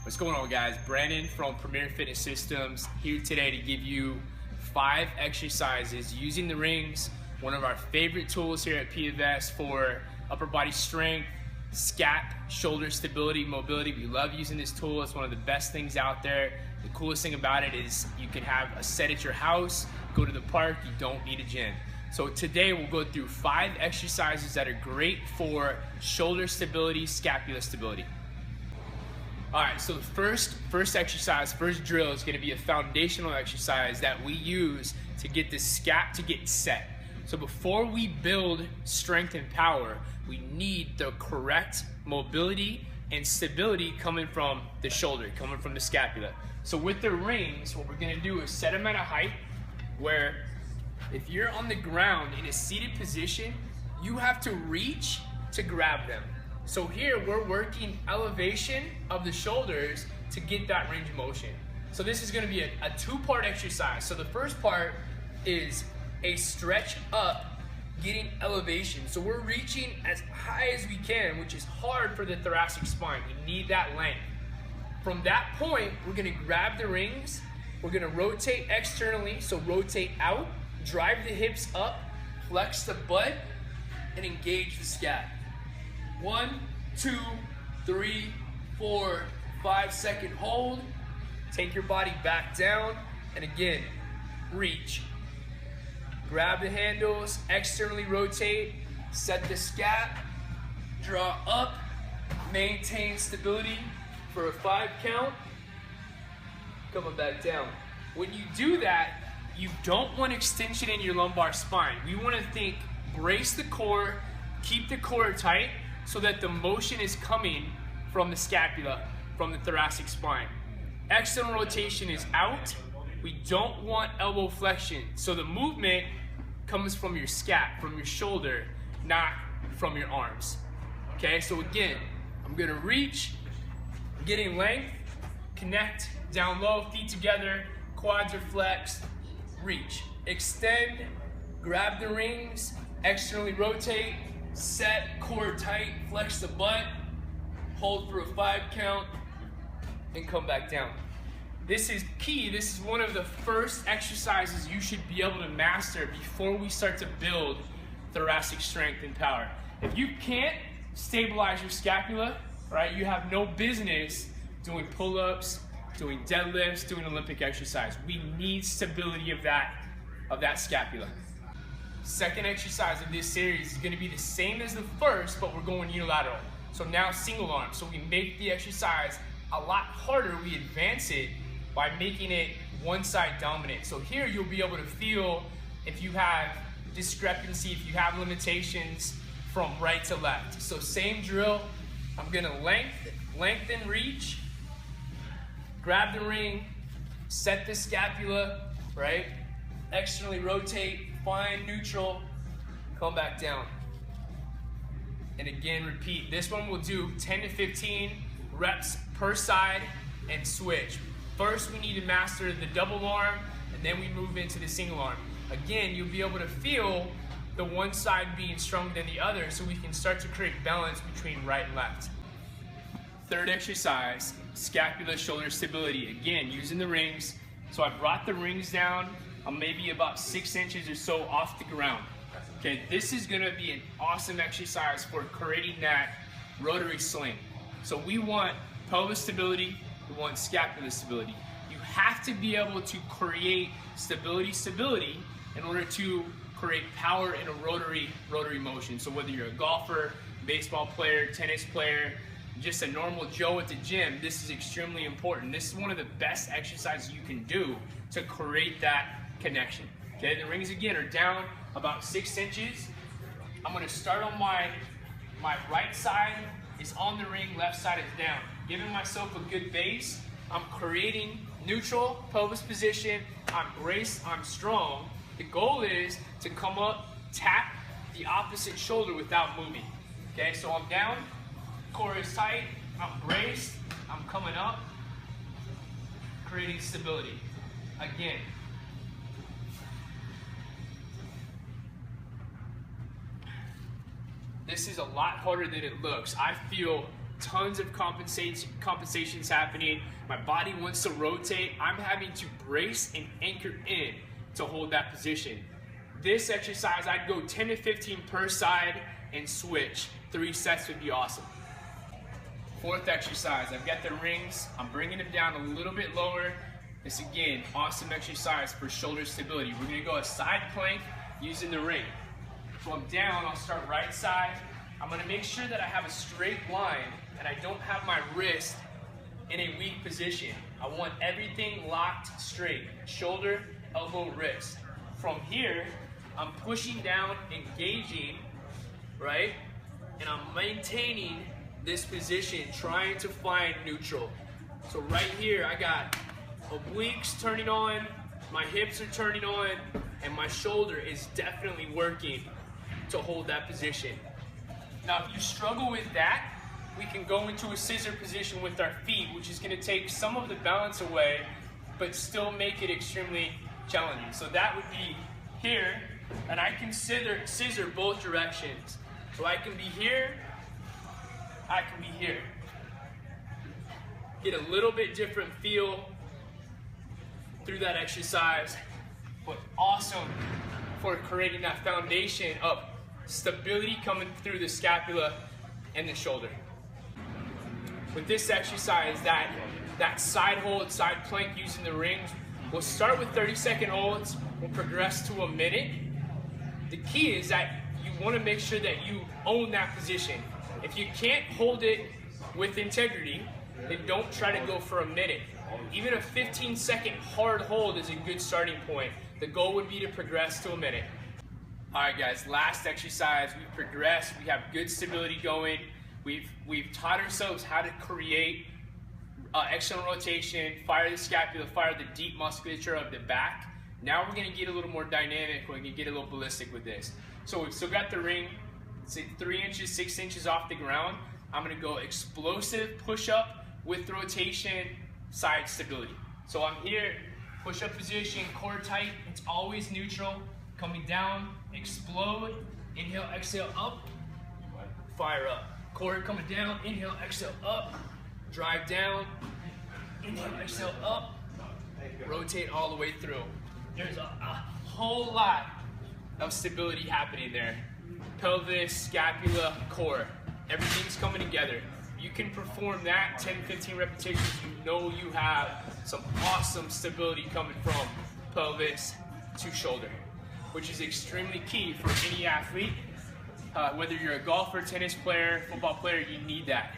What's going on, guys? Brandon from Premier Fitness Systems here today to give you 5 exercises using the rings, one of our favorite tools here at PFS for upper body strength, scap, shoulder stability, mobility. We love using this tool. It's one of the best things out there. The coolest thing about it is you can have a set at your house, go to the park, you don't need a gym. So today we'll go through 5 exercises that are great for shoulder stability, scapula stability. All right, so the first exercise, first drill is gonna be a foundational exercise that we use to get the scap to get set. So before we build strength and power, we need the correct mobility and stability coming from the shoulder, coming from the scapula. So with the rings, what we're gonna do is set them at a height where if you're on the ground in a seated position, you have to reach to grab them. So here we're working elevation of the shoulders to get that range of motion. So this is gonna be a 2-part exercise. So the first part is a stretch up, getting elevation. So we're reaching as high as we can, which is hard for the thoracic spine. We need that length. From that point, we're gonna grab the rings, we're gonna rotate externally, so rotate out, drive the hips up, flex the butt, and engage the scap. 1, 2, 3, 4, 5-second hold. Take your body back down, and again, reach. Grab the handles, externally rotate, set the scap, draw up, maintain stability for a 5 count, coming back down. When you do that, you don't want extension in your lumbar spine. We want to think, brace the core, keep the core tight so that the motion is coming from the scapula, from the thoracic spine. External rotation is out. We don't want elbow flexion. So the movement comes from your scap, from your shoulder, not from your arms. Okay, so again, I'm gonna reach, getting length, connect, down low, feet together, quads are flexed, reach, extend, grab the rings, externally rotate, set, core tight, flex the butt, hold for a 5 count, and come back down. This is key. This is one of the first exercises you should be able to master before we start to build thoracic strength and power. If you can't stabilize your scapula, right, you have no business doing pull-ups, doing deadlifts, doing Olympic exercise. We need stability of that scapula. Second exercise of this series is gonna be the same as the first, but we're going unilateral. So now single arm. So we make the exercise a lot harder. We advance it by making it one side dominant. So here you'll be able to feel if you have discrepancy, if you have limitations from right to left. So same drill, I'm gonna lengthen, reach, grab the ring, set the scapula, right? Externally rotate, find neutral, come back down. And again, repeat. This one we'll do 10 to 15 reps per side and switch. First, we need to master the double arm, and then we move into the single arm. Again, you'll be able to feel the one side being stronger than the other, so we can start to create balance between right and left. Third exercise, scapula shoulder stability. Again, using the rings. So I brought the rings down, I'm maybe about 6 inches or so off the ground. Okay, this is gonna be an awesome exercise for creating that rotary sling. So we want pelvis stability, we want scapula stability. You have to be able to create stability in order to create power in a rotary motion. So whether you're a golfer, baseball player, tennis player, just a normal Joe at the gym, this is extremely important. This is one of the best exercises you can do to create that connection. Okay, the rings again are down about 6 inches. I'm gonna start on my right side is on the ring, left side is down. Giving myself a good base. I'm creating neutral pelvis position. I'm braced, I'm strong. The goal is to come up, tap the opposite shoulder without moving. Okay, so I'm down, core is tight, I'm braced, I'm coming up, creating stability. Again. This is a lot harder than it looks. I feel tons of compensations happening. My body wants to rotate. I'm having to brace and anchor in to hold that position. This exercise, I'd go 10 to 15 per side and switch. 3 sets would be awesome. Fourth exercise, I've got the rings. I'm bringing them down a little bit lower. This again, awesome exercise for shoulder stability. We're gonna go a side plank using the ring. So I'm down, I'll start right side. I'm gonna make sure that I have a straight line and I don't have my wrist in a weak position. I want everything locked straight. Shoulder, elbow, wrist. From here, I'm pushing down, engaging, right? And I'm maintaining this position, trying to find neutral. So right here, I got obliques turning on, my hips are turning on, and my shoulder is definitely working to hold that position. Now, if you struggle with that, we can go into a scissor position with our feet, which is gonna take some of the balance away, but still make it extremely challenging. So that would be here, and I can scissor both directions. So I can be here, I can be here. Get a little bit different feel through that exercise, but awesome for creating that foundation of stability coming through the scapula and the shoulder. With this exercise, that side hold, side plank using the rings, we'll start with 30-second holds, we'll progress to a minute. The key is that you want to make sure that you own that position. If you can't hold it with integrity, then don't try to go for a minute. Even a 15-second hard hold is a good starting point. The goal would be to progress to a minute. All right, guys, last exercise. We've progressed. We have good stability going. We've taught ourselves how to create external rotation, fire the scapula, fire the deep musculature of the back. Now we're going to get a little more dynamic. We're going to get a little ballistic with this. So we've still got the ring, say 3 inches, 6 inches off the ground. I'm going to go explosive push-up with rotation, side stability. So I'm here, push-up position, core tight. It's always neutral. Coming down, explode, inhale, exhale, up, fire up. Core coming down, inhale, exhale, up, drive down, inhale, exhale, up, rotate all the way through. There's a whole lot of stability happening there. Pelvis, scapula, core, everything's coming together. You can perform that 10, 15 repetitions, you know you have some awesome stability coming from pelvis to shoulder, which is extremely key for any athlete. Whether you're a golfer, tennis player, football player, you need that.